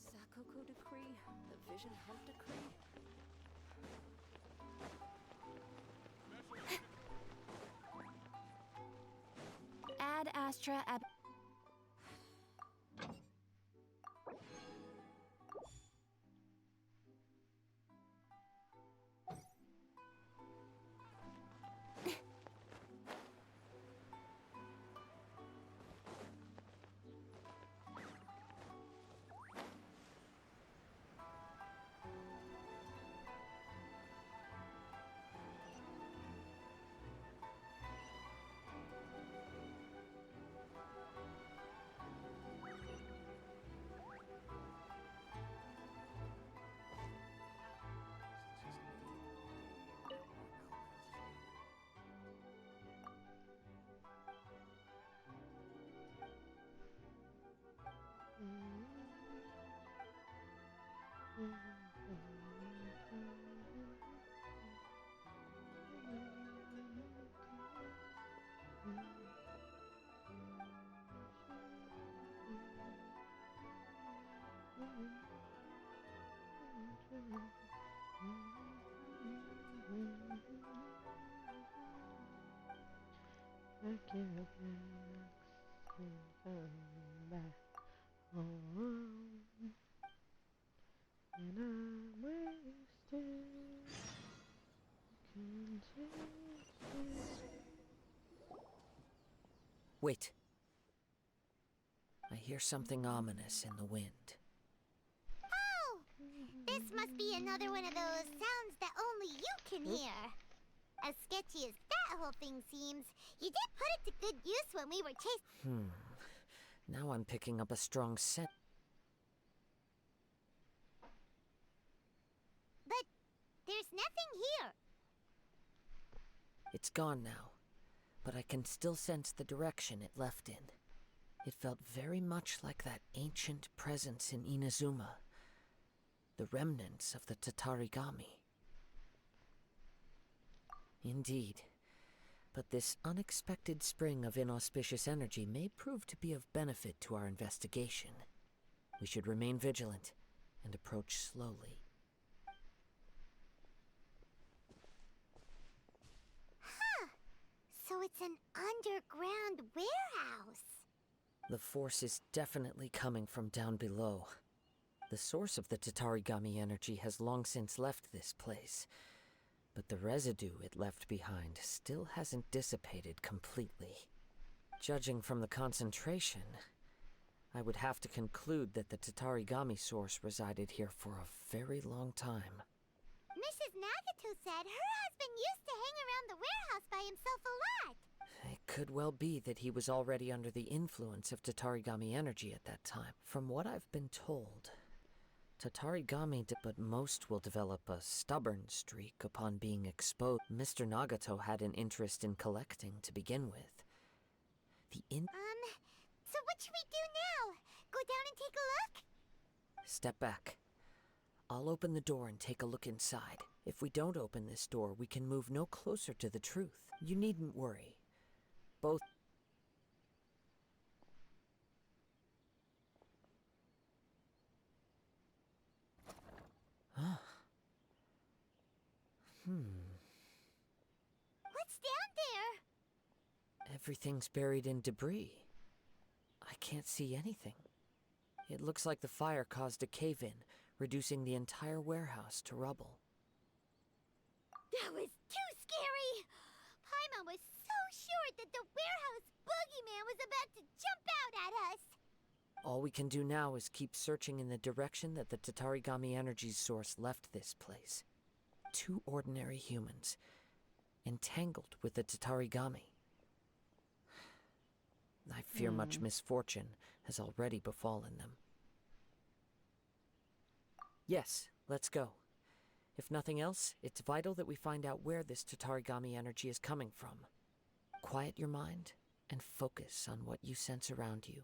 Sakoku decree, the Vision Hunt decree. Ad Astra ab. I can't relax and come back home, and I'm wasted contention. Wait. I hear something ominous in the wind. Oh! This must be another one of those sounds that only you can hear. As sketchy as that whole thing seems, you did put it to good use when we were chasing. Now I'm picking up a strong scent. But there's nothing here. It's gone now, but I can still sense the direction it left in. It felt very much like that ancient presence in Inazuma. The remnants of the Tatarigami. Indeed. But this unexpected spring of inauspicious energy may prove to be of benefit to our investigation. We should remain vigilant and approach slowly. Huh. So it's an underground warehouse. The force is definitely coming from down below. The source of the Tatarigami energy has long since left this place, but the residue it left behind still hasn't dissipated completely. Judging from the concentration, I would have to conclude that the Tatarigami source resided here for a very long time. Mrs. Nagato said her husband used to hang around the warehouse by himself a lot. It could well be that he was already under the influence of Tatarigami energy at that time. From what I've been told, Tatarigami but most will develop a stubborn streak upon being exposed. Mr. Nagato had an interest in collecting to begin with. So what should we do now? Go down and take a look? Step back. I'll open the door and take a look inside. If we don't open this door, we can move no closer to the truth. You needn't worry. Both... Huh. What's down there? Everything's buried in debris. I can't see anything. It looks like the fire caused a cave-in, reducing the entire warehouse to rubble. That was too scary! Paimon was so sure that the warehouse boogeyman was about to jump out at us! All we can do now is keep searching in the direction that the Tatarigami energy's source left this place. 2 ordinary humans, entangled with the Tatarigami. I fear much misfortune has already befallen them. Yes, let's go. If nothing else, it's vital that we find out where this Tatarigami energy is coming from. Quiet your mind and focus on what you sense around you.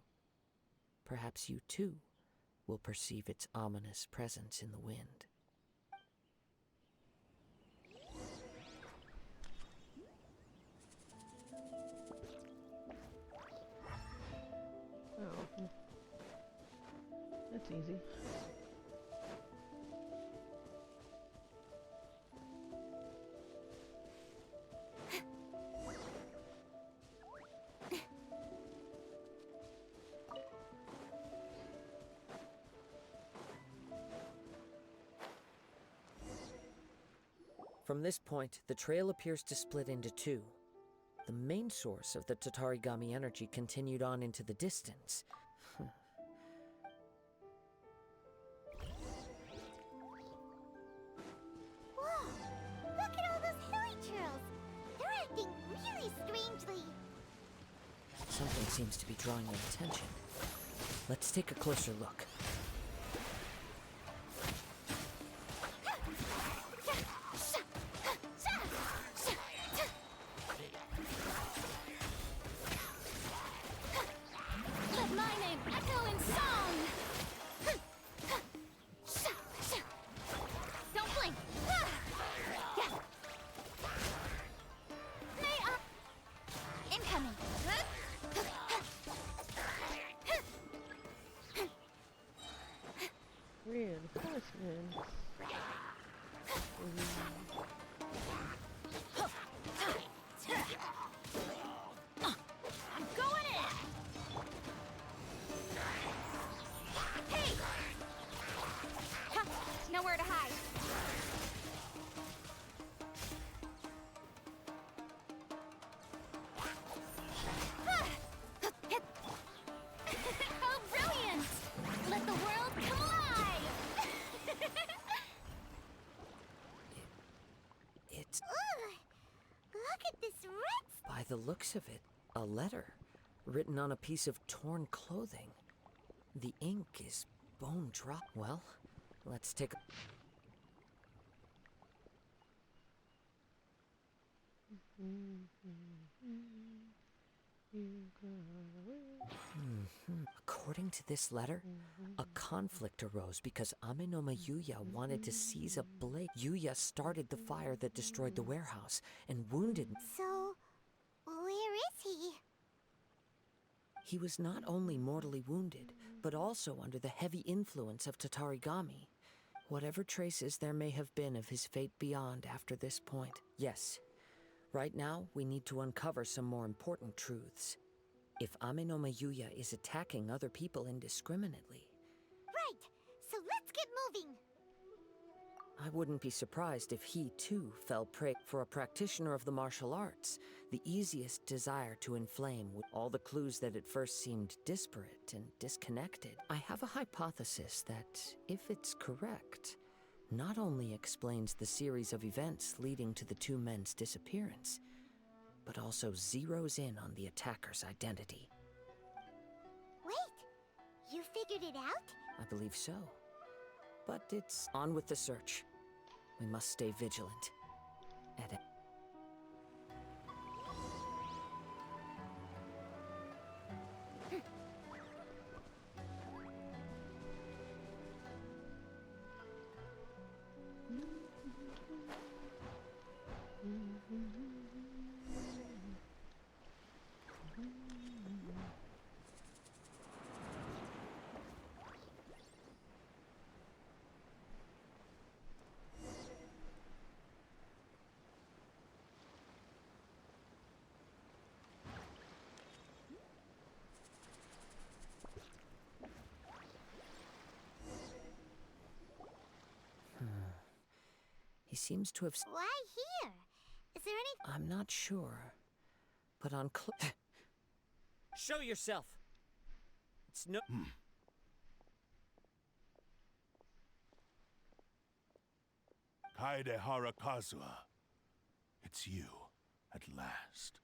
Perhaps you, too, will perceive its ominous presence in the wind. Oh. That's easy. From this point, the trail appears to split into two. The main source of the Tatarigami energy continued on into the distance. Whoa! Look at all those hilly churls! They're acting really strangely. Something seems to be drawing their attention. Let's take a closer look. Let my name echo in song! Don't blink! May I... Incoming! Reinforcements. I'm going in! Hey! Huh, nowhere to hide. Oh, brilliant! Let the world come alive! It's, Ugh! Look at this red by the looks of it, a letter written on a piece of torn clothing. The ink is bone dry. Well, let's take a... According to this letter, a conflict arose because Amenoma Yuya wanted to seize a blade. Yuya started the fire that destroyed the warehouse and wounded. So, where is he? He was not only mortally wounded, but also under the heavy influence of Tatarigami. Whatever traces there may have been of his fate beyond after this point. Yes, right now we need to uncover some more important truths. If Amenoma Yuya is attacking other people indiscriminately, Right! So let's get moving! I wouldn't be surprised if he, too, fell prey for a practitioner of the martial arts. The easiest desire to inflame with all the clues that at first seemed disparate and disconnected. I have a hypothesis that, if it's correct, not only explains the series of events leading to the two men's disappearance, but also zeroes in on the attacker's identity. Wait! You figured it out? I believe so. But it's on with the search. We must stay vigilant. At He seems to have... Why here? Is there any... I'm not sure. But on Show yourself! It's no... Kaede Harakazua. It's you, at last.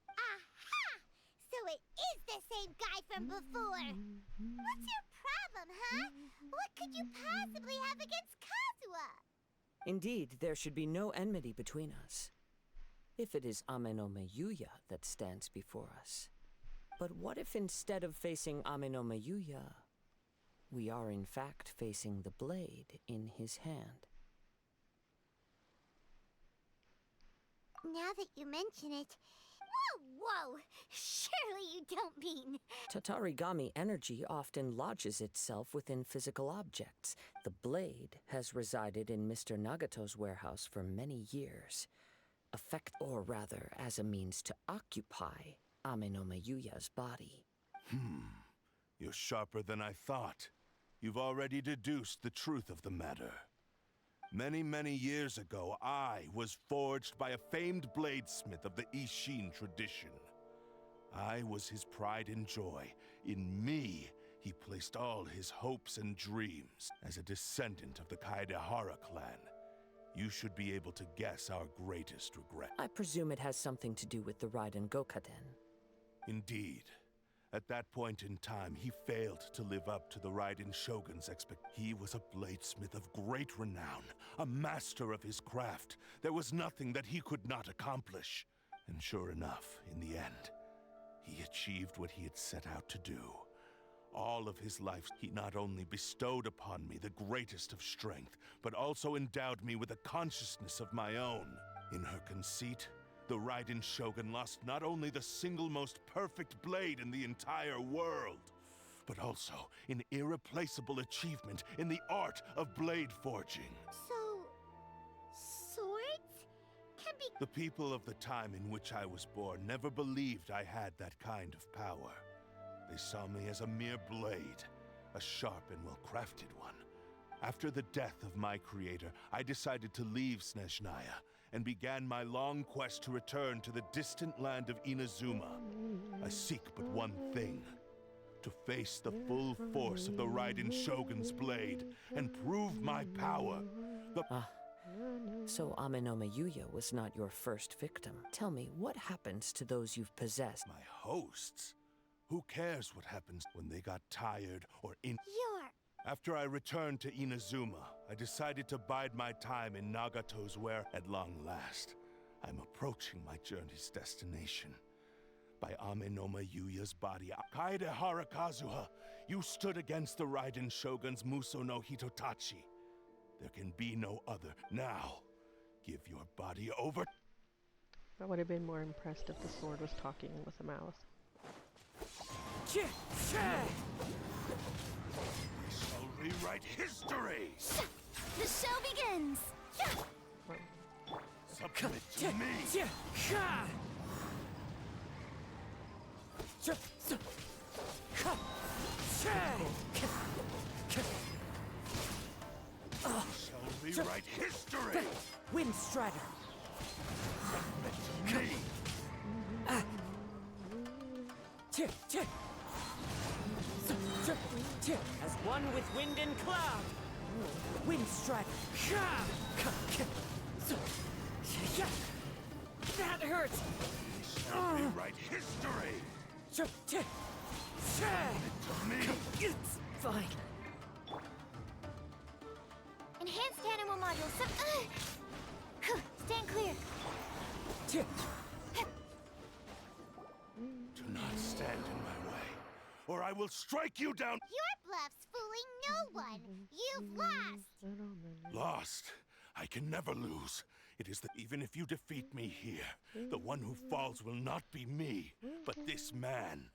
Aha! So it is the same guy from before! What's your problem, huh? What could you possibly have against Kazuha? Indeed, there should be no enmity between us. If it is Amenome Yuya that stands before us. But what if instead of facing Amenome Yuya, we are in fact facing the blade in his hand? Now that you mention it... Whoa! Surely you don't mean... Tatarigami energy often lodges itself within physical objects. The blade has resided in Mr. Nagato's warehouse for many years. Or rather, as a means to occupy Amenome Yuya's body. You're sharper than I thought. You've already deduced the truth of the matter. Many, many years ago, I was forged by a famed bladesmith of the Ishin tradition. I was his pride and joy. In me, he placed all his hopes and dreams. As a descendant of the Kaedehara clan, you should be able to guess our greatest regret. I presume it has something to do with the Raiden Gokaden. Indeed. At that point in time, he failed to live up to the Raiden Shogun's He was a bladesmith of great renown, a master of his craft. There was nothing that he could not accomplish. And sure enough, in the end, he achieved what he had set out to do. All of his life, he not only bestowed upon me the greatest of strength, but also endowed me with a consciousness of my own. In her conceit, the Raiden Shogun lost not only the single most perfect blade in the entire world, but also an irreplaceable achievement in the art of blade forging. So... swords? Can be... The people of the time in which I was born never believed I had that kind of power. They saw me as a mere blade, a sharp and well-crafted one. After the death of my creator, I decided to leave Snezhnaya and began my long quest to return to the distant land of Inazuma. I seek but one thing: to face the full force of the Raiden Shogun's blade and prove my power. So Amenome Yuya was not your first victim. Tell me, what happens to those you've possessed? My hosts? Who cares what happens when they got tired or in... After I returned to Inazuma, I decided to bide my time in Nagato's where, at long last, I'm approaching my journey's destination. By Amenome Yuya's body, Kaedehara Kazuha, you stood against the Raiden Shogun's Muso no Hitotachi. There can be no other. Now, give your body over. I would have been more impressed if the sword was talking with a mouth. We shall rewrite history! The show begins! Submit to me! We shall rewrite history! Wind Strider! Submit to me! As one with wind and cloud! Wind Strider! That hurts! We shall rewrite history! Submit to me! It's fine. Enhanced animal module. Stand clear. Do not stand in my way, or I will strike you down! Your bluff's fooling no one! You've lost! Lost? I can never lose. It is that even if you defeat me here, the one who falls will not be me, but this man.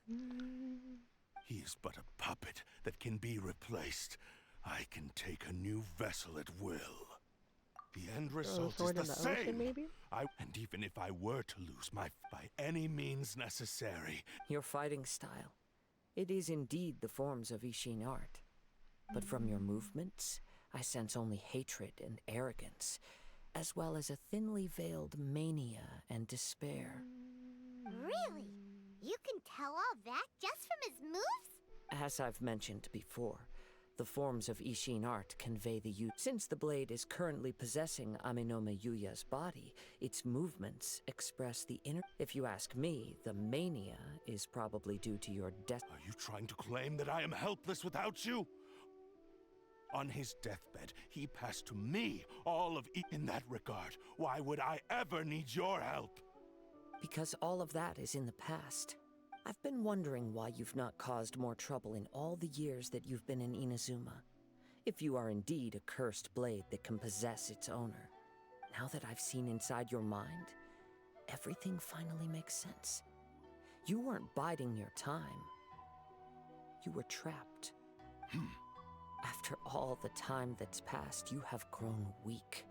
He is but a puppet that can be replaced. I can take a new vessel at will. The end result is the same. Ocean, maybe? And even if I were to lose by any means necessary. Your fighting style. It is indeed the forms of Ishin art. But from your movements, I sense only hatred and arrogance, as well as a thinly veiled mania and despair. Really? You can tell all that just from his moves? As I've mentioned before, the forms of Ishin art convey the youth. Since the blade is currently possessing Amenome Yuya's body, its movements express the inner... If you ask me, the mania is probably due to your death. Are you trying to claim that I am helpless without you? On his deathbed, he passed to me all of in that regard. Why would I ever need your help? Because all of that is in the past. I've been wondering why you've not caused more trouble in all the years that you've been in Inazuma. If you are indeed a cursed blade that can possess its owner. Now that I've seen inside your mind, everything finally makes sense. You weren't biding your time. You were trapped. After all the time that's passed, you have grown weak.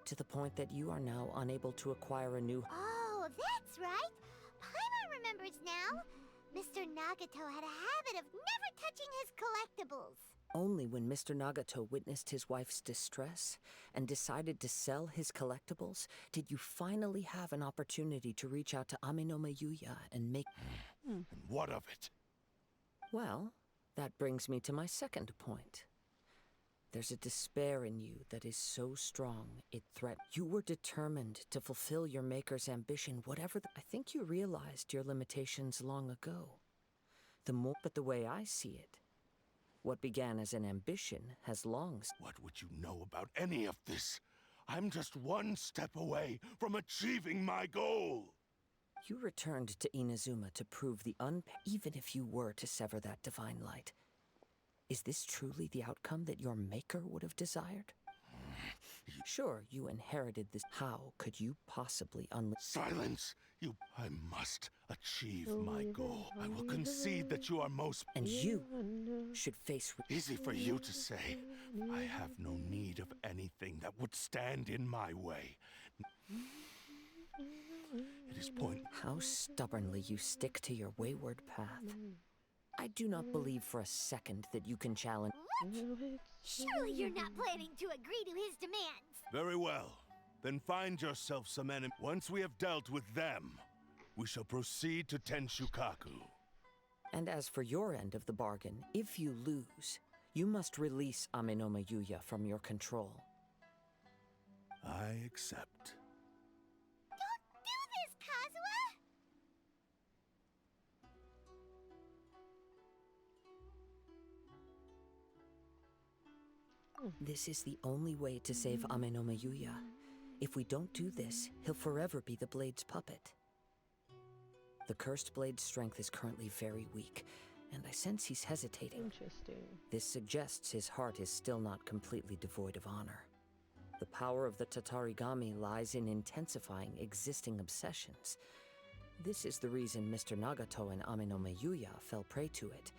To the point that you are now unable to acquire a new... Oh, that's right. Paimon remembers now. Mr. Nagato had a habit of never touching his collectibles. Only when Mr. Nagato witnessed his wife's distress and decided to sell his collectibles did you finally have an opportunity to reach out to Aminoma Yuya and make... And what of it? Well, that brings me to my second point. There's a despair in you that is so strong it You were determined to fulfill your maker's ambition, whatever I think you realized your limitations long ago. But the way I see it, what began as an ambition has long... What would you know about any of this? I'm just one step away from achieving my goal! You returned to Inazuma to prove even if you were to sever that divine light. Is this truly the outcome that your maker would have desired? Sure, you inherited this. How could you possibly Silence! I must achieve my goal. I will concede that you are most... And you should face... Easy for you to say. I have no need of anything that would stand in my way. It is How stubbornly you stick to your wayward path. I do not believe for a second that you can challenge... Surely you're not planning to agree to his demands. Very well. Then find yourself some enemy. Once we have dealt with them, we shall proceed to Tenshukaku. And as for your end of the bargain, if you lose, you must release Aminoma Yuya from your control. I accept. Don't do this, Kazuha! This is the only way to save Aminoma Yuya. If we don't do this, he'll forever be the Blade's puppet. The Cursed Blade's strength is currently very weak, and I sense he's hesitating. Interesting. This suggests his heart is still not completely devoid of honor. The power of the Tatarigami lies in intensifying existing obsessions. This is the reason Mr. Nagato and Aminoma Yuya fell prey to it.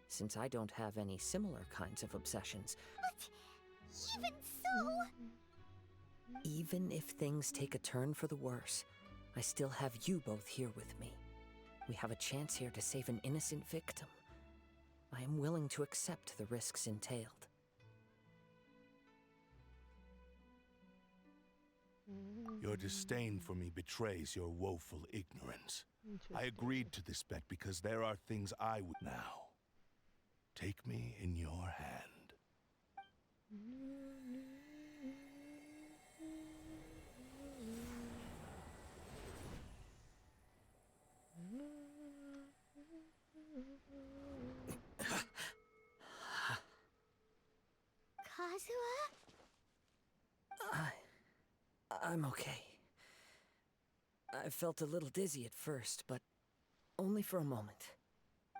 Since I don't have any similar kinds of obsessions. But even so... Even if things take a turn for the worse, I still have you both here with me. We have a chance here to save an innocent victim. I am willing to accept the risks entailed. Your disdain for me betrays your woeful ignorance. I agreed to this bet because there are things I would now. Take me in your hand. Kazuha? I'm okay. I felt a little dizzy at first, but only for a moment.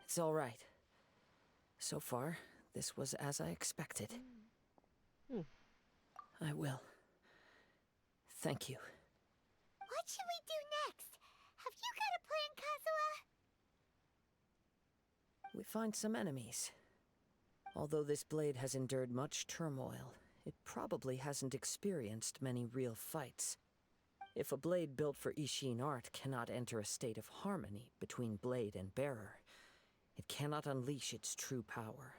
It's all right. So far, this was as I expected. I will. Thank you. What should we do next? Have you got a plan, Kazuha? We find some enemies. Although this blade has endured much turmoil, it probably hasn't experienced many real fights. If a blade built for Ishin art cannot enter a state of harmony between blade and bearer, it cannot unleash its true power.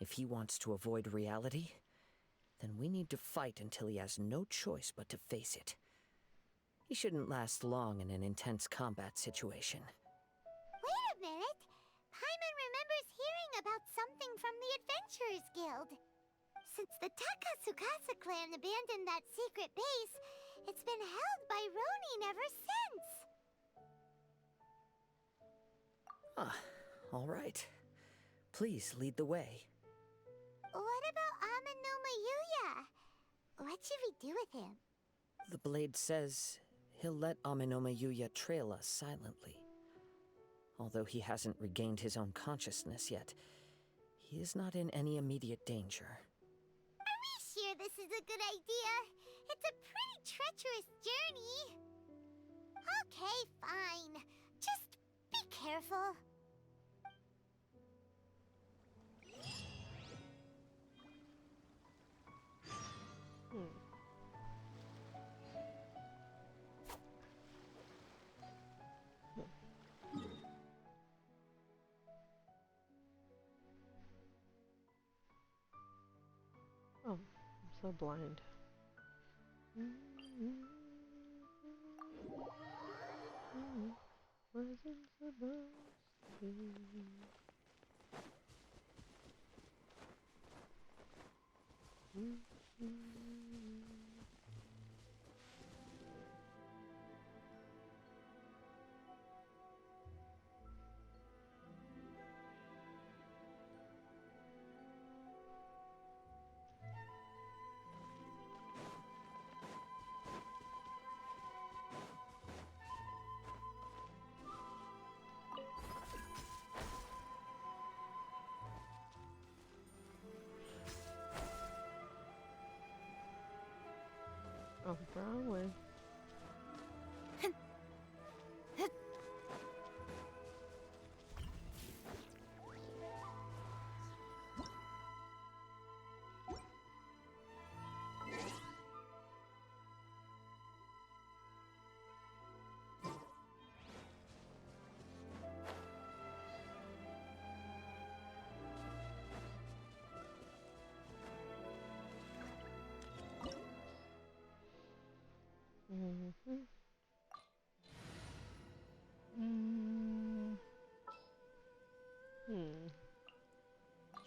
If he wants to avoid reality, then we need to fight until he has no choice but to face it. He shouldn't last long in an intense combat situation. Wait a minute! Paimon remembers hearing about something from the Adventurers Guild. Since the Takasukasa clan abandoned that secret base, it's been held by Ronin ever since. All right. Please lead the way. Yuya. What should we do with him? The blade says he'll let Aminoma Yuya trail us silently. Although he hasn't regained his own consciousness yet, he is not in any immediate danger. Are we sure this is a good idea? It's a pretty treacherous journey. Okay, fine. Just be careful. Oh, I'm so blind. Wasn't supposed to be. Oh, wrong way.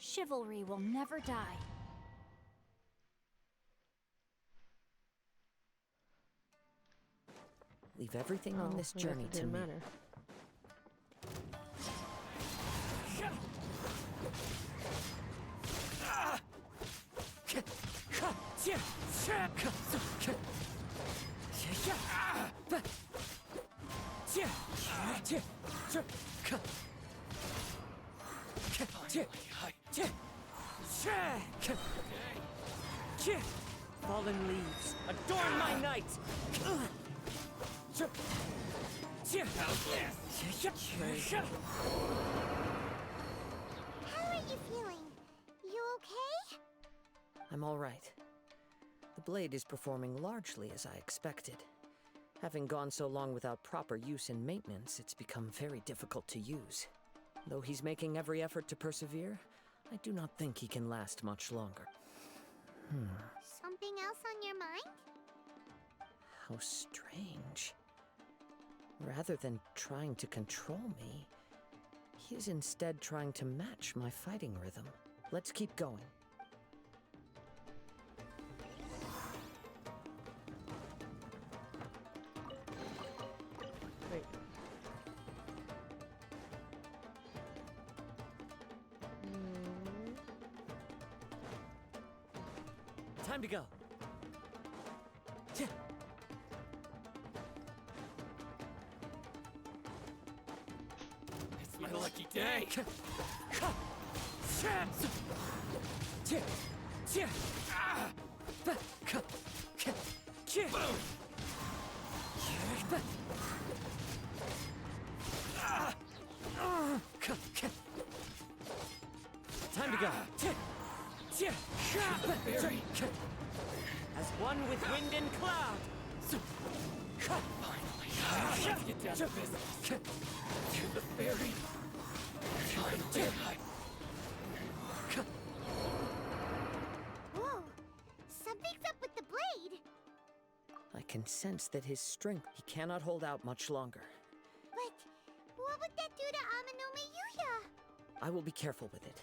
Chivalry will never die. Leave everything on this I guess journey it to didn't me. matter. Fallen leaves, adorn my night! How are you feeling? You okay? I'm all right. The blade is performing largely as I expected. Having gone so long without proper use and maintenance, it's become very difficult to use. Though he's making every effort to persevere, I do not think he can last much longer. Something else on your mind? How strange. Rather than trying to control me, he is instead trying to match my fighting rhythm. Let's keep going. Wait. Time to go. It's my lucky day. Boom. Time to go. Berry. As one with wind and cloud. Finally, let's get down to business. To the ferry. Finally, Whoa! Something's up with the blade! I can sense that his strength, he cannot hold out much longer. But what would that do to Aminome Yuya? I will be careful with it.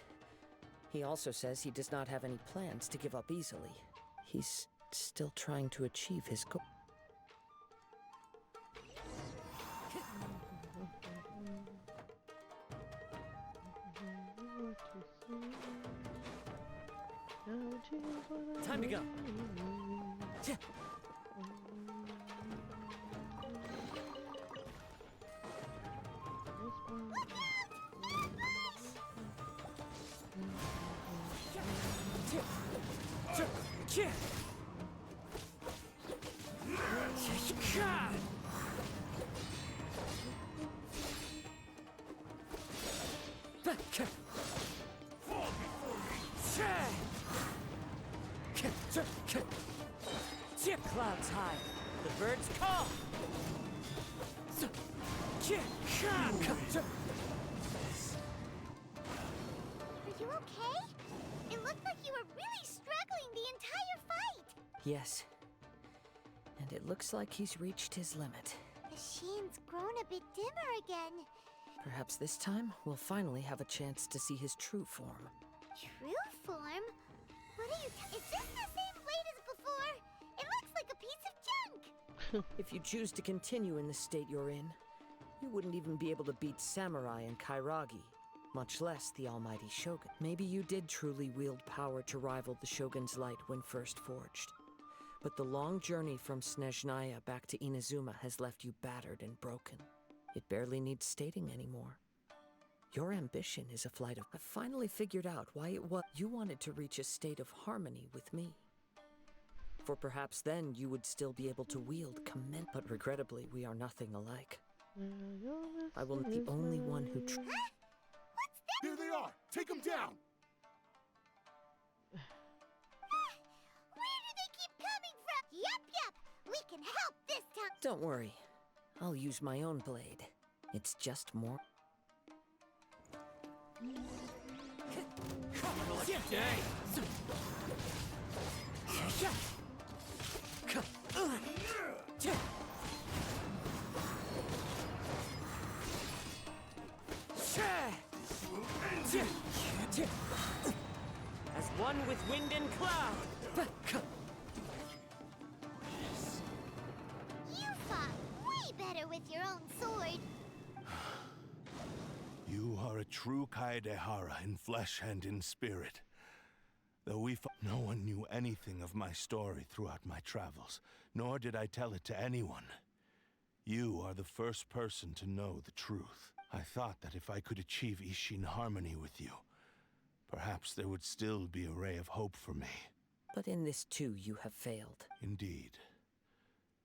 He also says he does not have any plans to give up easily. He's still trying to achieve his goal. Now Time to go. Tch. Clouds high, the birds call. Are you okay? It looked like you were really struggling the entire fight. Yes. And it looks like he's reached his limit. The sheen's grown a bit dimmer again. Perhaps this time we'll finally have a chance to see his true form. True form? What are you Is this the same blade as before? It looks like a piece of junk! If you choose to continue in the state you're in, you wouldn't even be able to beat Samurai and Kairagi, much less the almighty Shogun. Maybe you did truly wield power to rival the Shogun's light when first forged. But the long journey from Snezhnaya back to Inazuma has left you battered and broken. It barely needs stating anymore. Your ambition is a flight of... I finally figured out why it was you wanted to reach a state of harmony with me. For perhaps then you would still be able to wield command. But regrettably, we are nothing alike. I will be the only one who... Huh? What's that? Here they are! Take them down! Where do they keep coming from? Yup! We can help this time! Don't worry. I'll use my own blade. It's just more... As one with wind and cloud. You fought way better with your own sword. You are a true Kaedehara in flesh and in spirit. Though no one knew anything of my story throughout my travels, nor did I tell it to anyone. You are the first person to know the truth. I thought that if I could achieve Ishin harmony with you, perhaps there would still be a ray of hope for me. But in this too, you have failed. Indeed.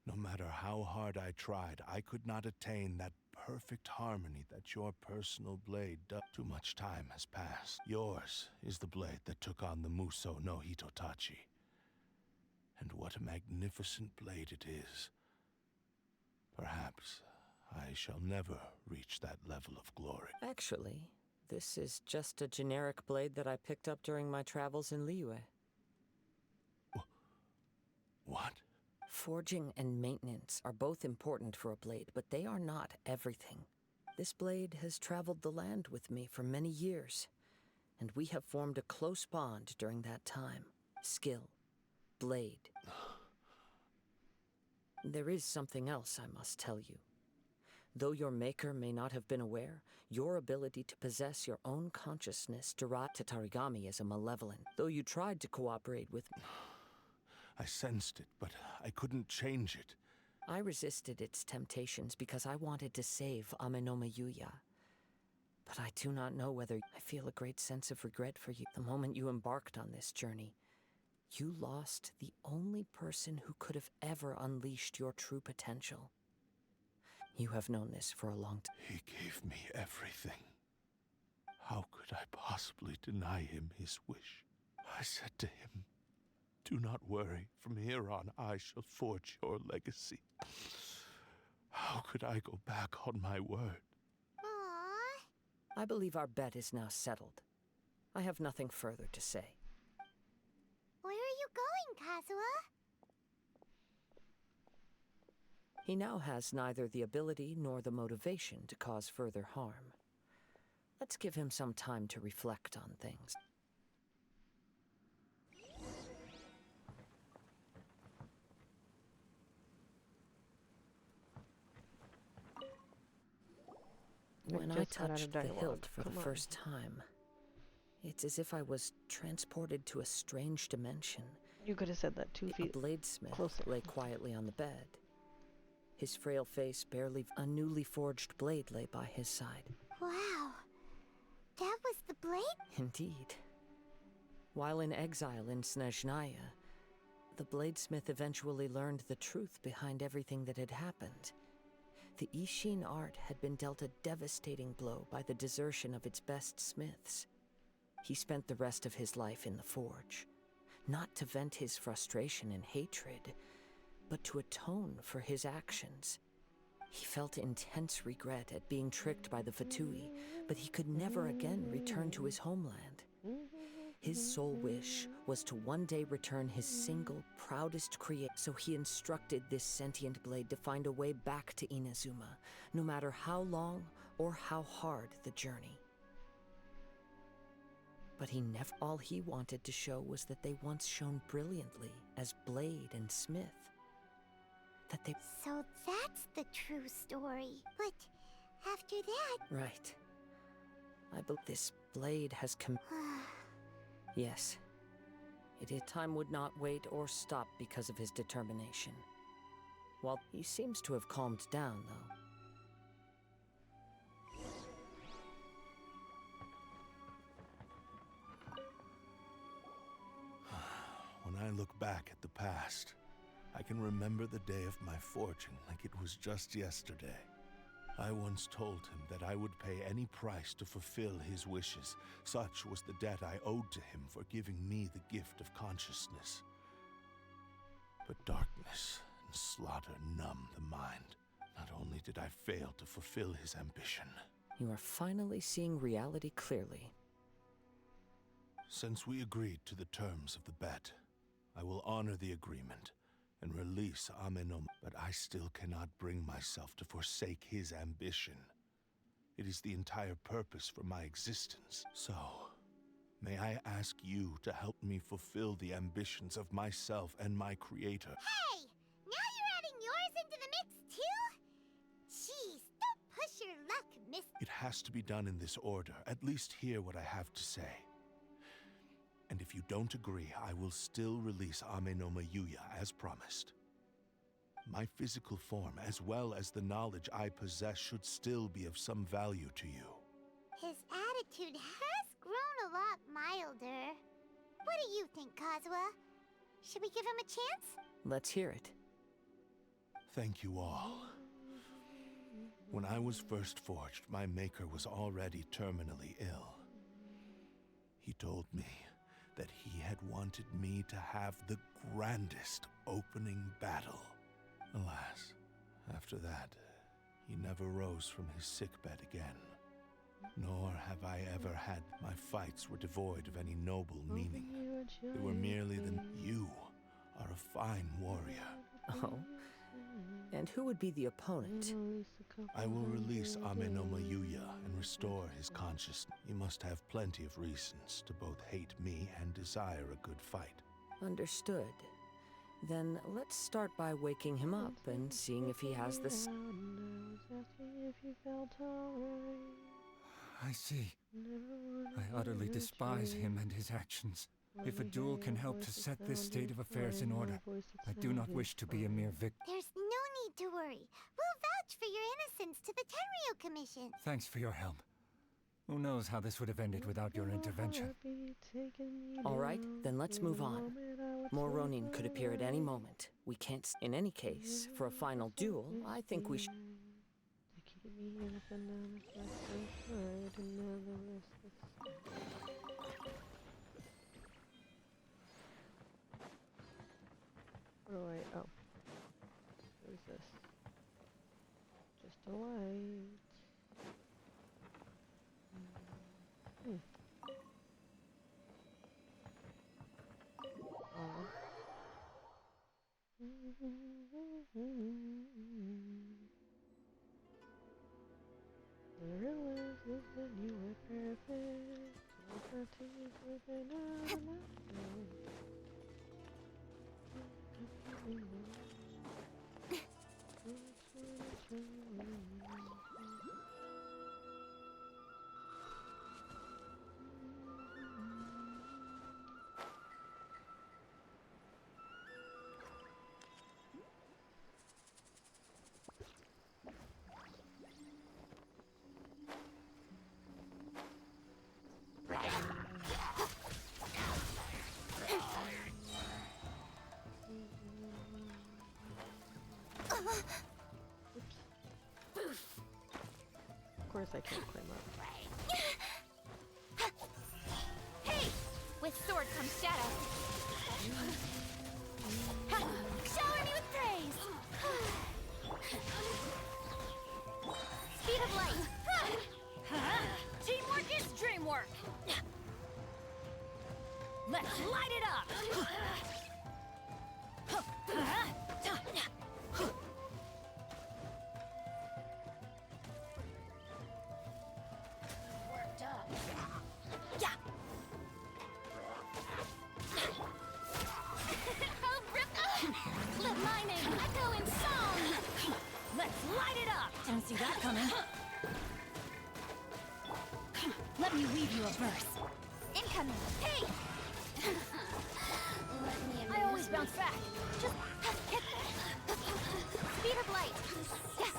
No matter how hard I tried, I could not attain that perfect harmony that your personal blade does. Too much time has passed. Yours is the blade that took on the Muso no Hitotachi. And what a magnificent blade it is. Perhaps I shall never reach that level of glory. Actually, this is just a generic blade that I picked up during my travels in Liyue. What? Forging and maintenance are both important for a blade, but they are not everything. This blade has traveled the land with me for many years, and we have formed a close bond during that time. Skill. Blade. There is something else I must tell you. Though your maker may not have been aware, your ability to possess your own consciousness derived to Tatarigami as a malevolent. Though you tried to cooperate with me, I sensed it, but I couldn't change it. I resisted its temptations because I wanted to save Amenoma Yuya. But I do not know whether I feel a great sense of regret for you. The moment you embarked on this journey, you lost the only person who could have ever unleashed your true potential. You have known this for a long time. He gave me everything. How could I possibly deny him his wish? I said to him, "Do not worry. From here on, I shall forge your legacy." How could I go back on my word? Aww. I believe our bet is now settled. I have nothing further to say. Where are you going, Kazuha? He now has neither the ability nor the motivation to cause further harm. Let's give him some time to reflect on things. When I just got out of touched the dialogue. hilt for the Come on. first time, It's as if I was transported to a strange dimension. You could have said that 2 A feet bladesmith closer. lay quietly on the bed. His frail face barely... A newly forged blade lay by his side. Wow. That was the blade? Indeed. While in exile in Snezhnaya, the bladesmith eventually learned the truth behind everything that had happened. The Ishin art had been dealt a devastating blow by the desertion of its best smiths. He spent the rest of his life in the forge, not to vent his frustration and hatred, but to atone for his actions. He felt intense regret at being tricked by the Fatui, but he could never again return to his homeland. His sole wish was to one day return his single, proudest creation, so he instructed this sentient blade to find a way back to Inazuma, no matter how long or how hard the journey. But all he wanted to show was that they once shone brilliantly as blade and smith. That they... So that's the true story. But after that... Right. I believe this blade has come... Yes. Time would not wait or stop because of his determination. While he seems to have calmed down, though. When I look back at the past, I can remember the day of my forging like it was just yesterday. I once told him that I would pay any price to fulfill his wishes. Such was the debt I owed to him for giving me the gift of consciousness. But darkness and slaughter numb the mind. Not only did I fail to fulfill his ambition. You are finally seeing reality clearly. Since we agreed to the terms of the bet, I will honor the agreement and release Amenom, but I still cannot bring myself to forsake his ambition. It is the entire purpose for my existence. So, may I ask you to help me fulfill the ambitions of myself and my creator? Hey! Now you're adding yours into the mix, too? Jeez, don't push your luck, miss... It has to be done in this order. At least hear what I have to say. And if you don't agree, I will still release Amenoma Yuya as promised. My physical form, as well as the knowledge I possess, should still be of some value to you. His attitude has grown a lot milder. What do you think, Kazuha? Should we give him a chance? Let's hear it. Thank you all. When I was first forged, my maker was already terminally ill. He told me that he had wanted me to have the grandest opening battle. Alas, after that, he never rose from his sickbed again. Nor have I ever had... My fights were devoid of any noble meaning. They were merely the... You are a fine warrior. Oh? And who would be the opponent? I will release Amenoma Yuya and restore his consciousness. He must have plenty of reasons to both hate me and desire a good fight. Understood. Then let's start by waking him up and seeing if he has this... I see. I utterly despise him and his actions. If a duel can help to set this state of affairs in order, I do not wish to be a mere victim. There's no need to worry. We'll vouch for your innocence to the Tenryo Commission. Thanks for your help. Who knows how this would have ended without your intervention? All right, then let's move on. More Ronin could appear at any moment. We can't... In any case, for a final duel, I think we should... What do I... Oh. What is this? Just a light. Oh. I realize that you were perfect. I can't climb up. Hey! With sword comes shadow. Shower me with praise! Speed of light! Teamwork is dreamwork! Let's light it up! Worked up. Yeah. Oh, let my name echo in song! Let's light it up! Didn't see that coming. Let me weave you a verse. Incoming! Hey! I always bounce back. Just hit. Speed of light. Hit.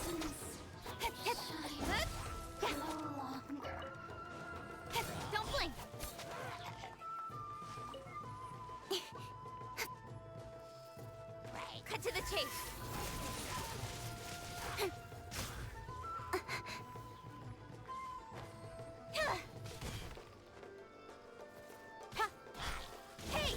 Don't blink. Cut to the chase. Hey!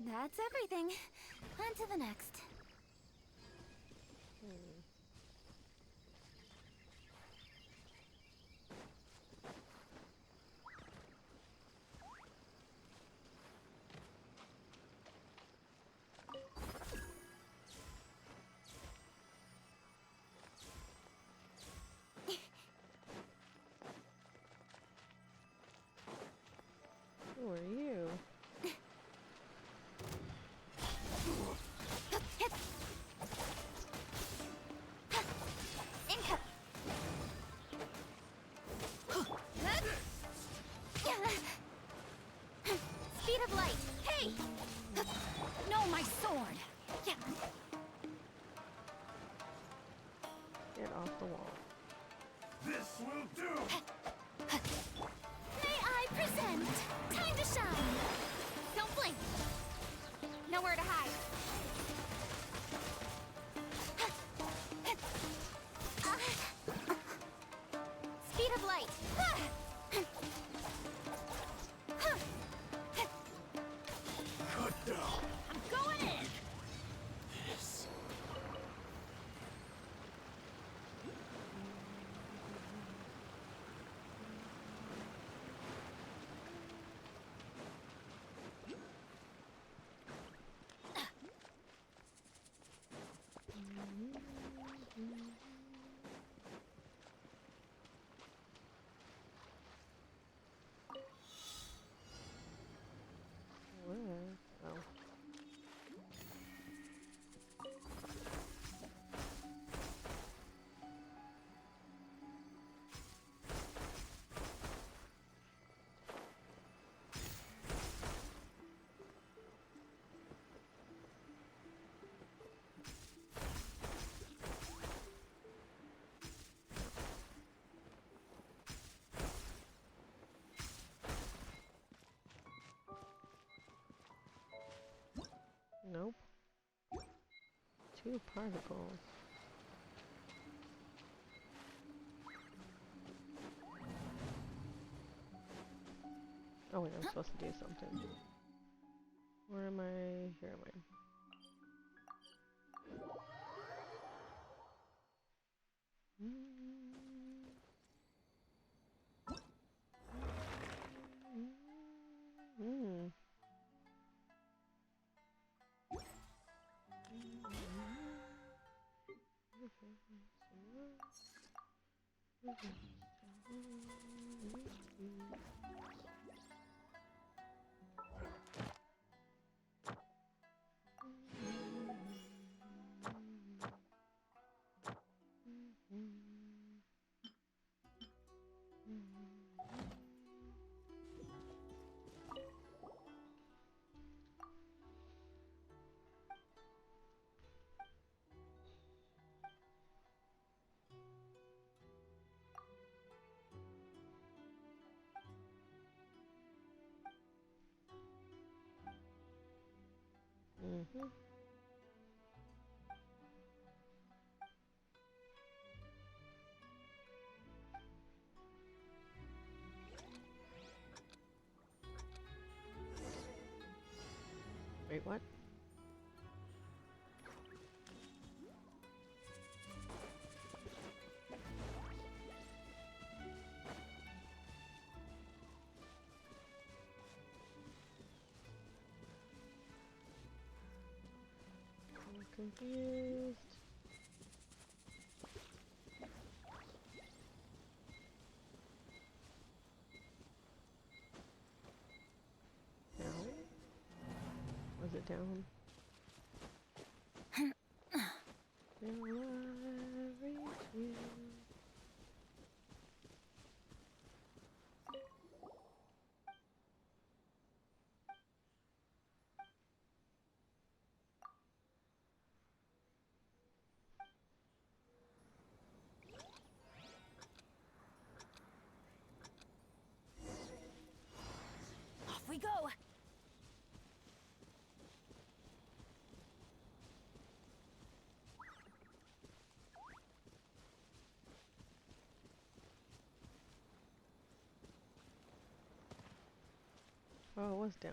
That's everything. On to the next. Who are you? Speed of light. Hey! No, my sword. Yeah. Get off the wall. This will do! May I present? Time to shine. Don't blink. Nowhere to hide. Speed of light. Cut down! I'm going in. This. Where? Oh. Nope. 2 particles. Oh wait, I'm supposed to do something. Where am I? Here am I. Wait, what? I'm confused. Down? Was it down? Will I reach you? Off we go! Oh, it was down.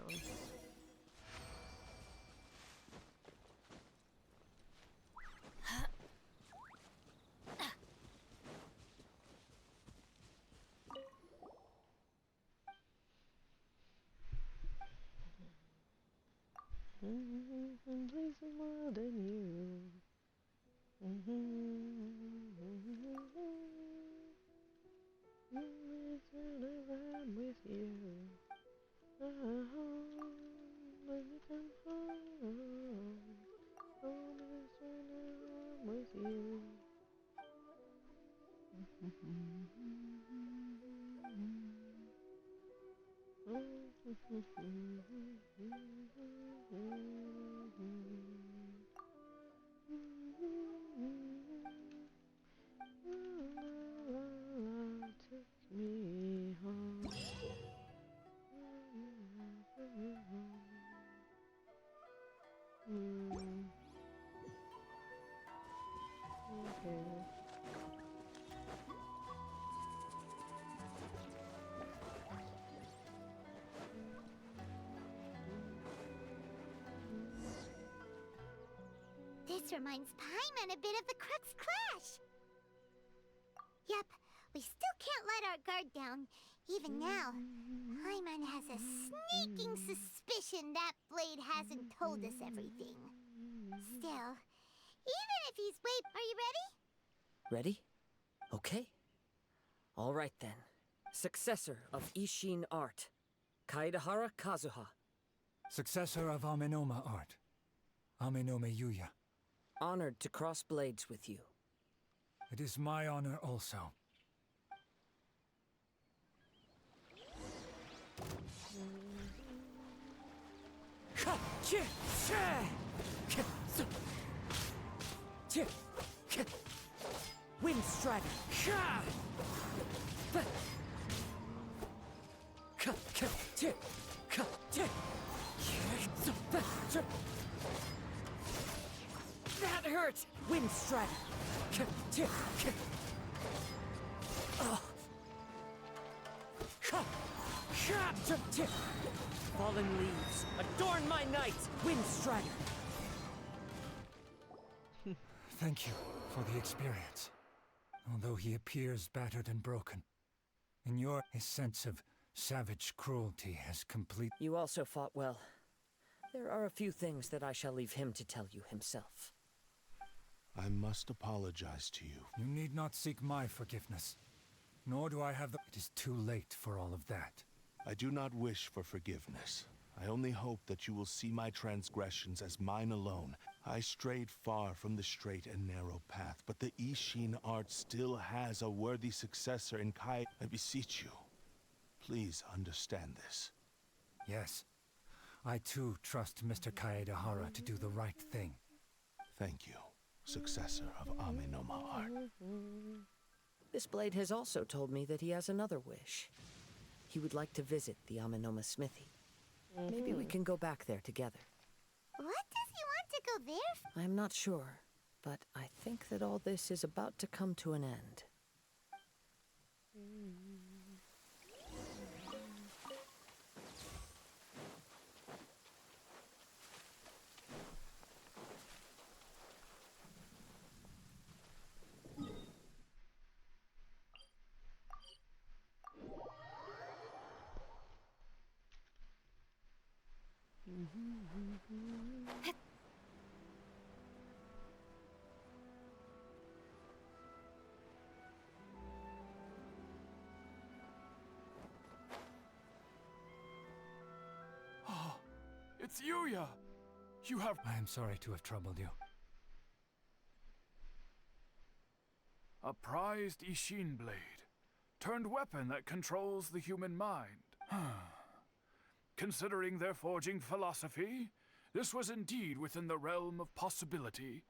Blazing more than you. I'm with you. When you come home, home is when I'm with you. Take me home. Okay. This reminds Paimon a bit of the Crux Clash. Yep, we still can't let our guard down. Even now, Paimon has a sneaking suspicion that Blade hasn't told us everything. Still, even if he's are you ready? Ready? Okay. All right then. Successor of Ishin art, Kaedahara Kazuha. Successor of Amenoma art, Amenome Yuya. Honored to cross blades with you. It is my honor also. Wind Strider. That hurt! Wind Strider. Fallen leaves, adorn my night! Wind Strider. Thank you for the experience. Although he appears battered and broken, in his sense of savage cruelty has complete. You also fought well. There are a few things that I shall leave him to tell you himself. I must apologize to you. You need not seek my forgiveness. Nor do I have the... It is too late for all of that. I do not wish for forgiveness. I only hope that you will see my transgressions as mine alone. I strayed far from the straight and narrow path, but the Ishin art still has a worthy successor in Kai. I beseech you, please understand this. Yes. I too trust Mr. Kaedahara to do the right thing. Thank you, successor of Amenoma art. This blade has also told me that he has another wish. He would like to visit the Amenoma smithy. Maybe we can go back there together. What does he want to go there for? I'm not sure, but I think that all this is about to come to an end. It's Yuya! You have... I am sorry to have troubled you. A prized Ishin blade. Turned weapon that controls the human mind. Considering their forging philosophy, this was indeed within the realm of possibility.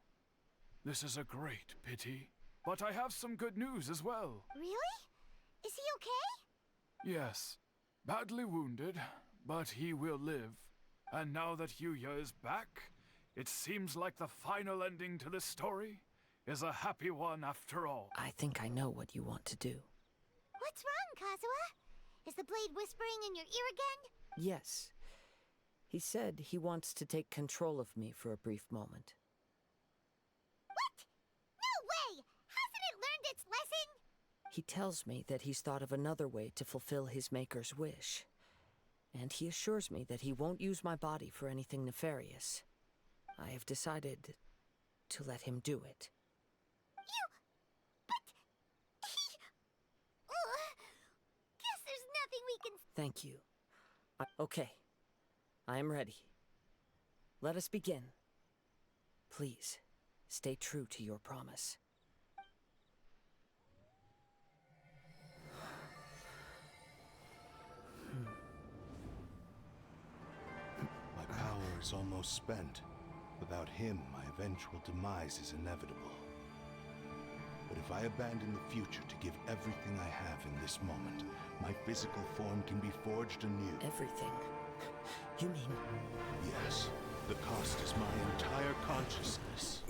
This is a great pity. But I have some good news as well. Really? Is he okay? Yes. Badly wounded, but he will live. And now that Yuya is back, it seems like the final ending to this story is a happy one after all. I think I know what you want to do. What's wrong, Kazuha? Is the blade whispering in your ear again? Yes. He said he wants to take control of me for a brief moment. What? No way! Hasn't it learned its lesson? He tells me that he's thought of another way to fulfill his maker's wish. And he assures me that he won't use my body for anything nefarious. I have decided to let him do it. Guess there's nothing we can... Thank you. Okay. I am ready. Let us begin. Please, stay true to your promise. My power is almost spent. Without him, my eventual demise is inevitable. But if I abandon the future to give everything I have in this moment, my physical form can be forged anew. Everything? You mean... Yes. The cost is my entire consciousness.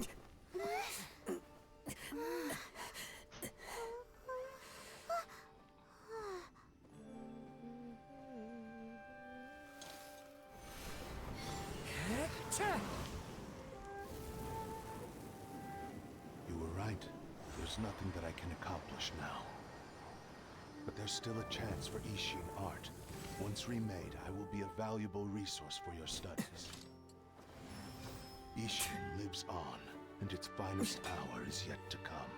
You were right. There's nothing that I can accomplish now. But there's still a chance for Ishin art. Once remade, I will be a valuable resource for your studies. Ishin lives on, and its finest hour is yet to come.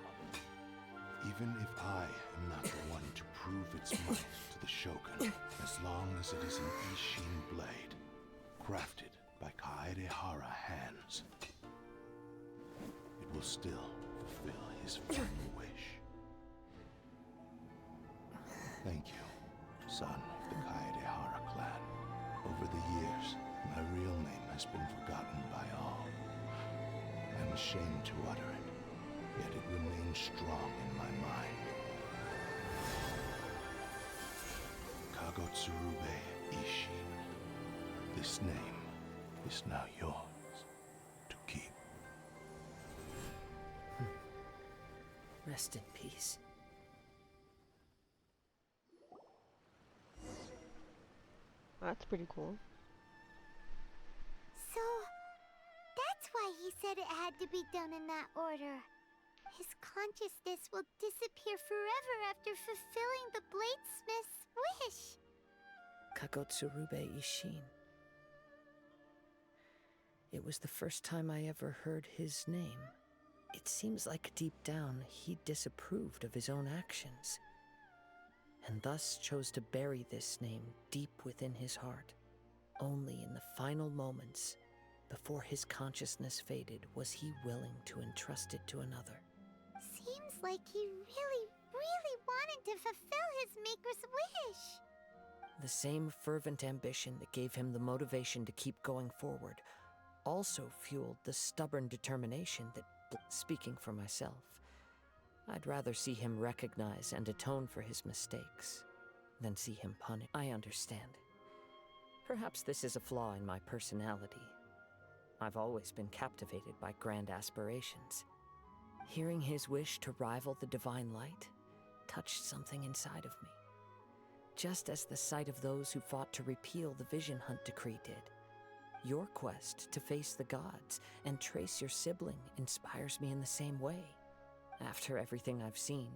Even if I am not the one to prove its might to the Shogun, as long as it is an Ishin blade, crafted by Kaedehara hands, it will still fulfill his final wish. Thank you, son of the Kaedehara clan. Over the years, my real name has been forgotten by all. I'm ashamed to utter it, yet it remains strong in my mind. Kagotsurube Ishin. This name is now yours to keep. Rest in peace. That's pretty cool. So, that's why he said it had to be done in that order. His consciousness will disappear forever after fulfilling the bladesmith's wish. Kagotsurube Ishin. It was the first time I ever heard his name. It seems like deep down he disapproved of his own actions, and thus chose to bury this name deep within his heart. Only in the final moments, before his consciousness faded, was he willing to entrust it to another. Seems like he really wanted to fulfill his maker's wish. The same fervent ambition that gave him the motivation to keep going forward also fueled the stubborn determination that, speaking for myself, I'd rather see him recognize and atone for his mistakes than see him punished. I understand. Perhaps this is a flaw in my personality. I've always been captivated by grand aspirations. Hearing his wish to rival the divine light touched something inside of me, just as the sight of those who fought to repeal the Vision Hunt decree did. Your quest to face the gods and trace your sibling inspires me in the same way. After everything I've seen,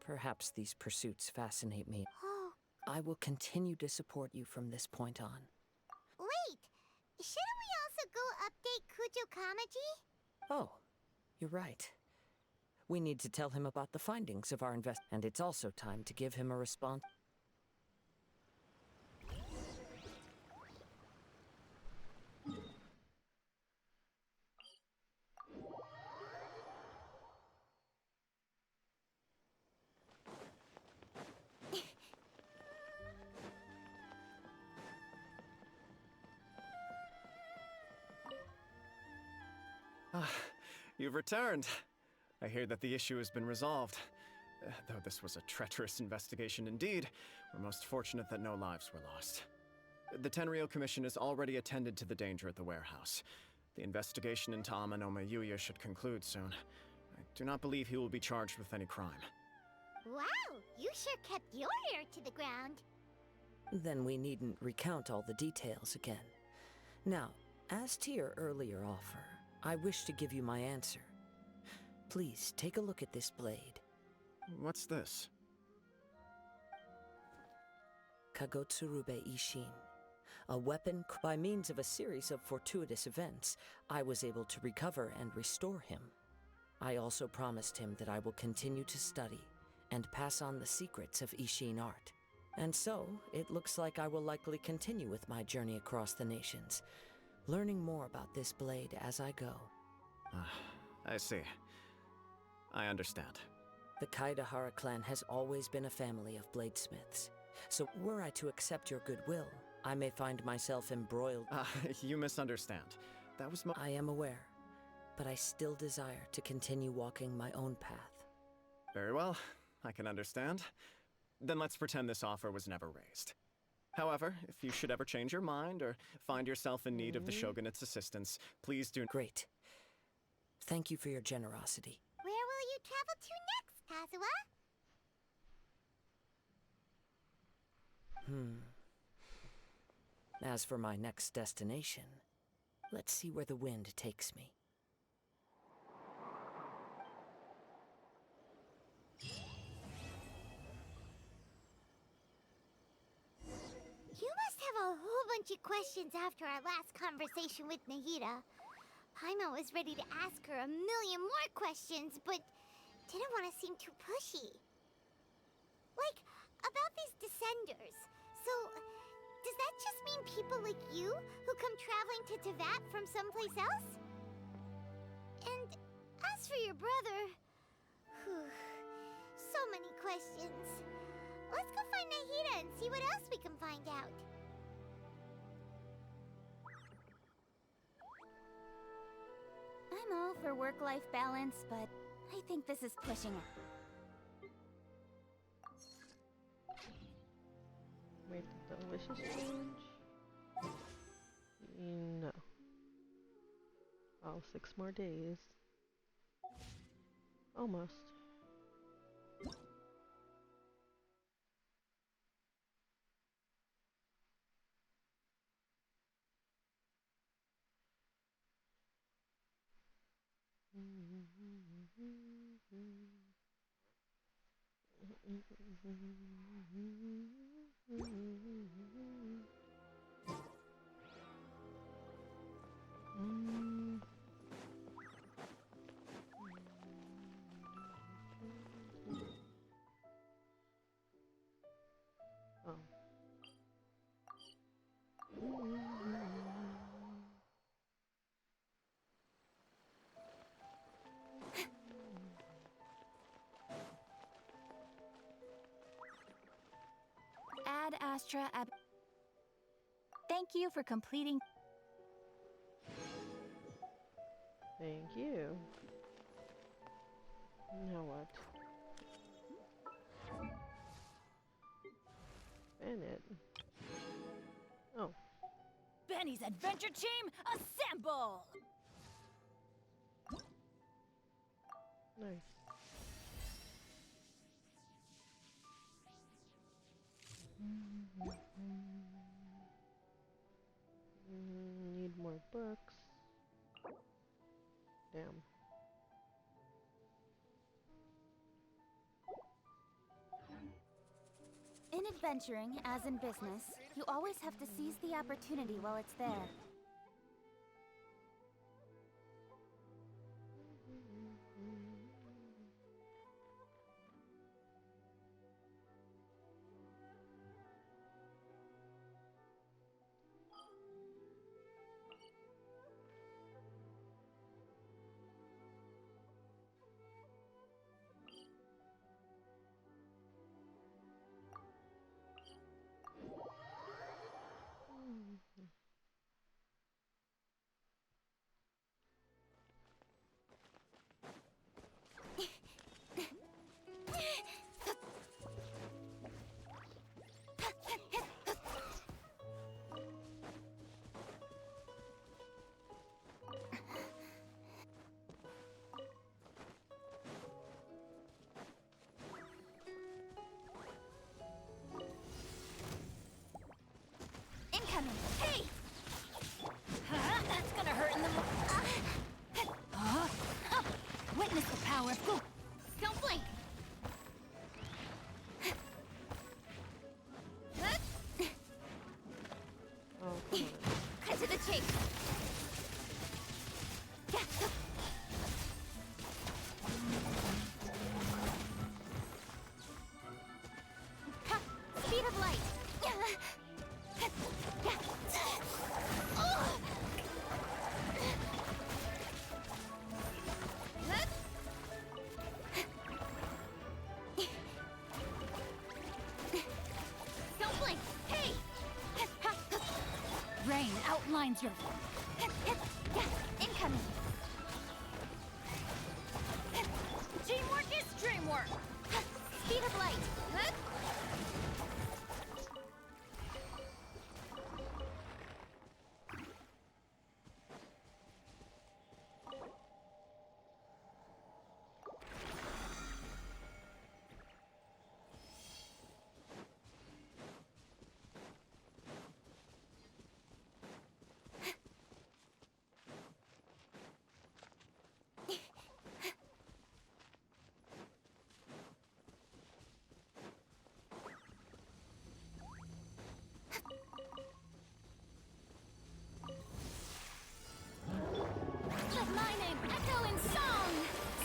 perhaps these pursuits fascinate me. Oh, I will continue to support you from this point on. wait! Shouldn't we also go update Kujo Kamaji? Oh, you're right. We need to tell him about the findings of our and it's also time to give him a response. You've returned. I hear that the issue has been resolved. Though this was a treacherous investigation indeed, we're most fortunate that no lives were lost. The Tenryou Commission has already attended to the danger at the warehouse. The investigation into Amanoma Yuya should conclude soon. I do not believe he will be charged with any crime. Wow, you sure kept your ear to the ground. Then we needn't recount all the details again. Now, as to your earlier offer, I wish to give you my answer. Please take a look at this blade. What's this? Kagotsurube Ishin. A weapon by means of a series of fortuitous events, I was able to recover and restore him. I also promised him that I will continue to study and pass on the secrets of Ishin art. And so, it looks like I will likely continue with my journey across the nations, learning more about this blade as I go. I see. I understand. The Kaidahara clan has always been a family of bladesmiths, so were I to accept your goodwill, I may find myself embroiled. You misunderstand. That was I am aware, but I still desire to continue walking my own path. Very well, I can understand. Then let's pretend this offer was never raised. However, if you should ever change your mind or find yourself in need of the Shogunate's assistance, please do. Great. Thank you for your generosity. Where will you travel to next, Kazuha? As for my next destination, let's see where the wind takes me. You must have a whole bunch of questions after our last conversation with Nahida. Paimon was ready to ask her a million more questions, but didn't want to seem too pushy. Like, about these Descenders. So, does that just mean people like you who come traveling to Teyvat from someplace else? And as for your brother... Whew, so many questions. Let's go find Nahida and see what else we can find out. I'm all for work-life balance, but I think this is pushing it. Wait, the delicious change? No. Oh, 6 more days. Almost. Ad Astra Ab... Thank you for completing... Thank you. Now what? Bennett. Oh. Ben! Benny's adventure team, assemble! Nice. Need more books. Damn. In adventuring, as in business, you always have to seize the opportunity while it's there. Incoming! Hey! That's gonna hurt in the Witness the power of Goop! Don't blink! Oh, come on. Cut to the chase! Speed of light! Don't blink! Hey! Rain outlines your... Incoming! Teamwork is dreamwork! Speed of light! Let my name echo in song!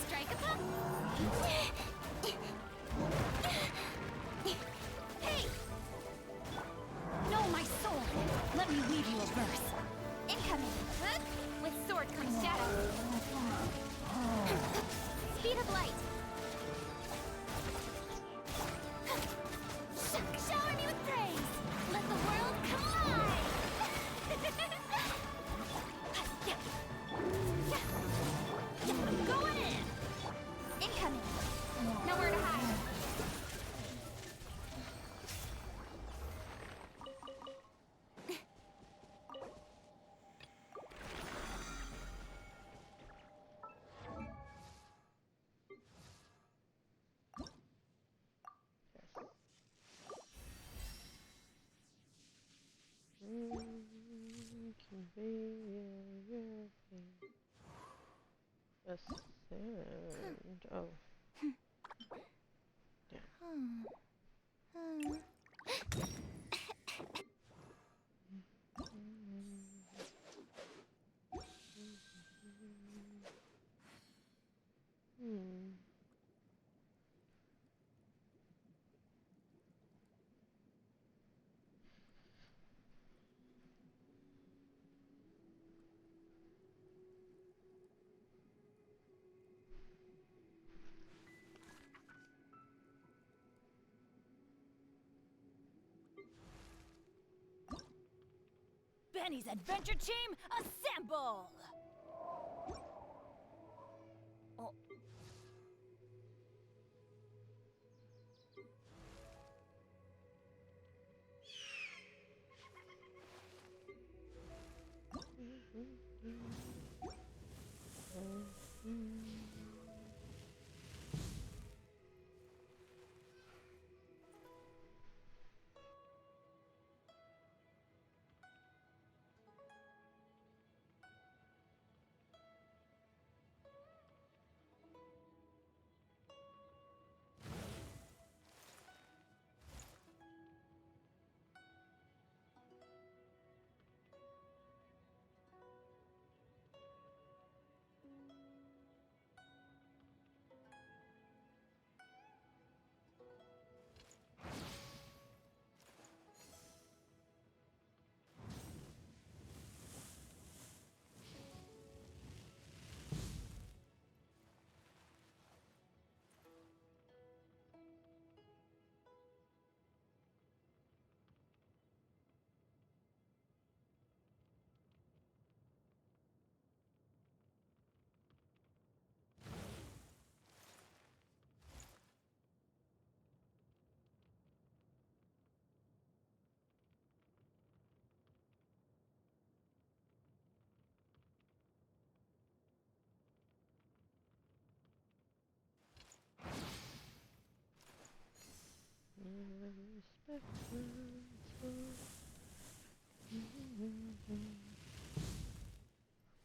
Strike a pop! Hey! Know my sword! Let me weave you a verse. Incoming! With sword comes shadow. Speed of light! Shower me with praise! Let the world come alive! Going in! Incoming! Nowhere to hide! Ascend. Oh. Yeah. Benny's adventure team, assemble! Oh.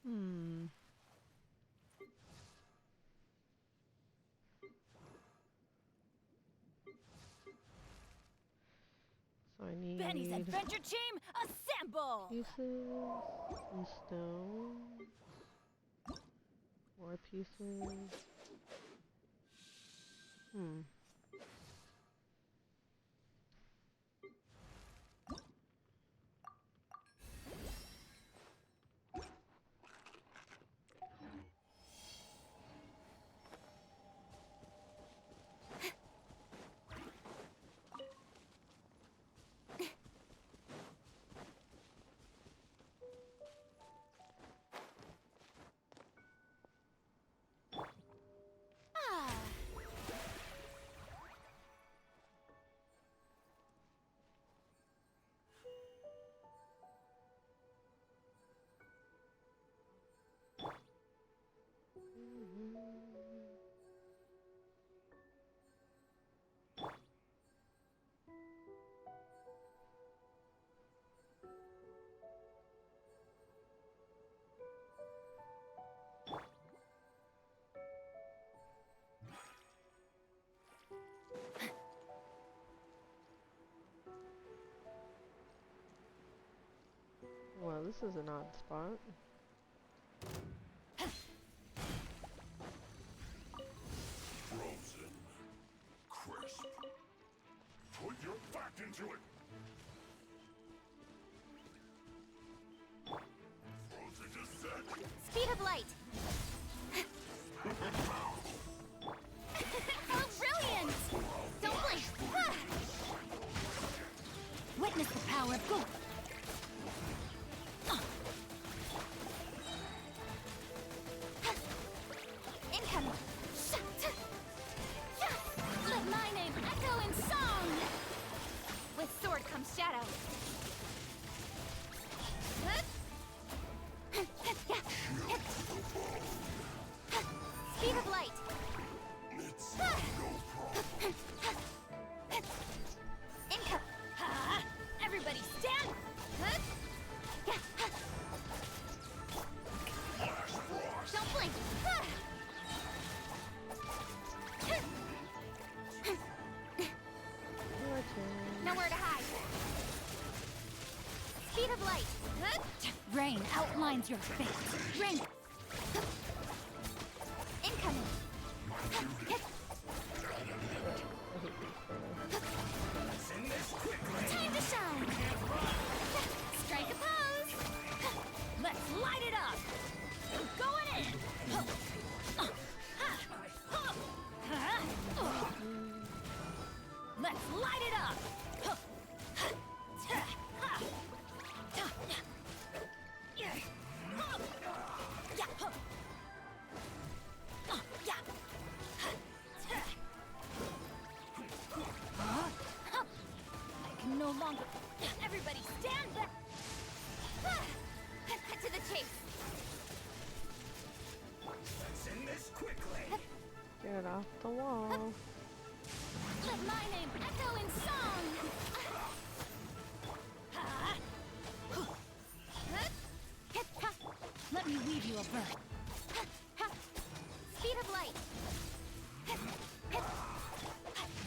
Hmm. So I need Benny's adventure team, assemble! pieces and stone. More pieces. Hmm. Ah, Well, this is an odd spot. Frozen. Crisp. Put your back into it! Frozen to set! speed of light! How brilliant! Don't blink! Ah. Witness the power of good! Incoming! Let my name echo in song! With sword comes shadow. Speed of light! It's no problem. Income! Everybody stand! Don't blink! Your turn. Nowhere to hide! Speed of light! Rain outlines your fate! Rain! Incoming! Time to shine! Strike a pose! Let's light it up! Going in! Let's light it up! I can no longer. Everybody stand back! Cut to the chase! Let's end this quickly! Get off the wall. Let my name echo in song! Let me weave you a verse. Speed of light!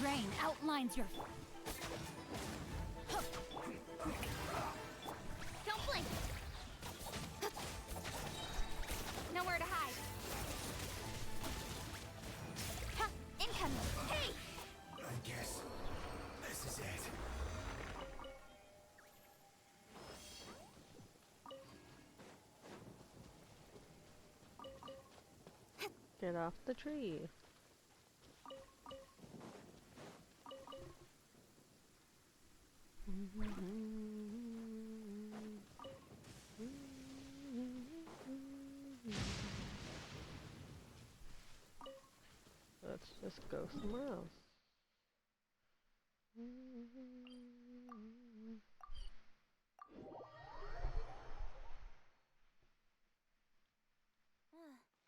Rain outlines your... Don't blink! Nowhere to hide. Incoming! Hey! I guess this is it. Get off the tree. Let's just go somewhere else.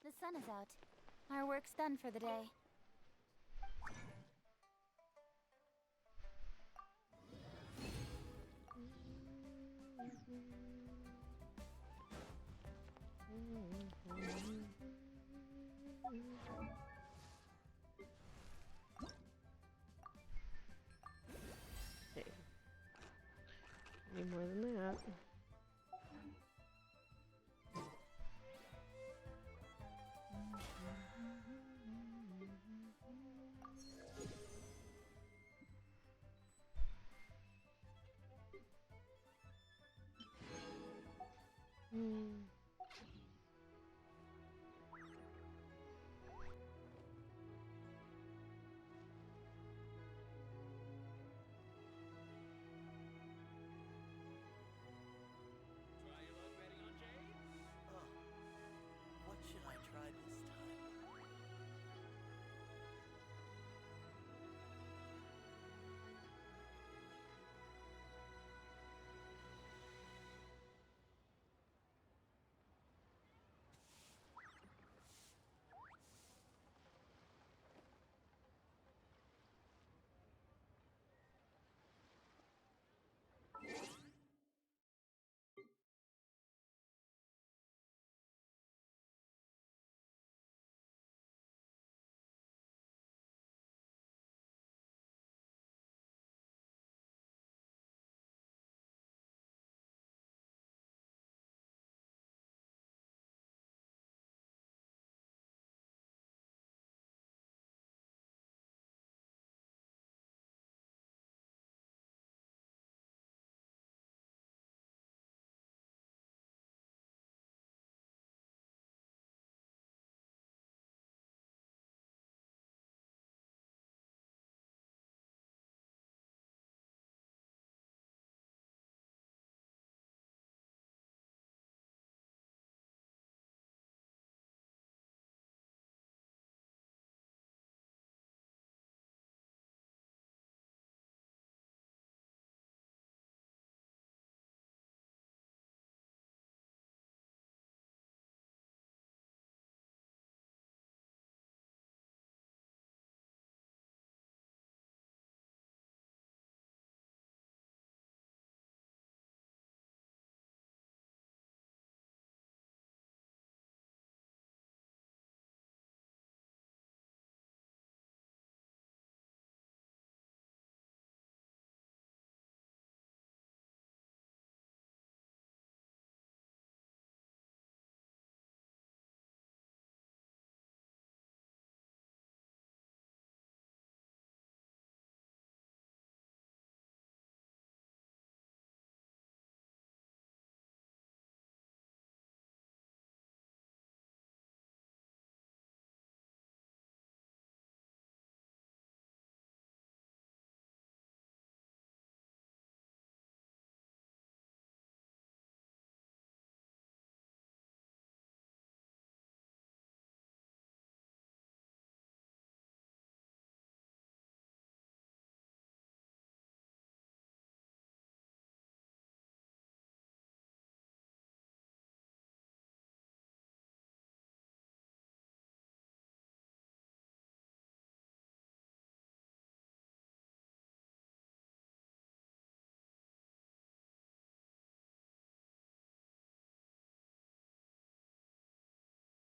The sun is out. Our work's done for the day. that.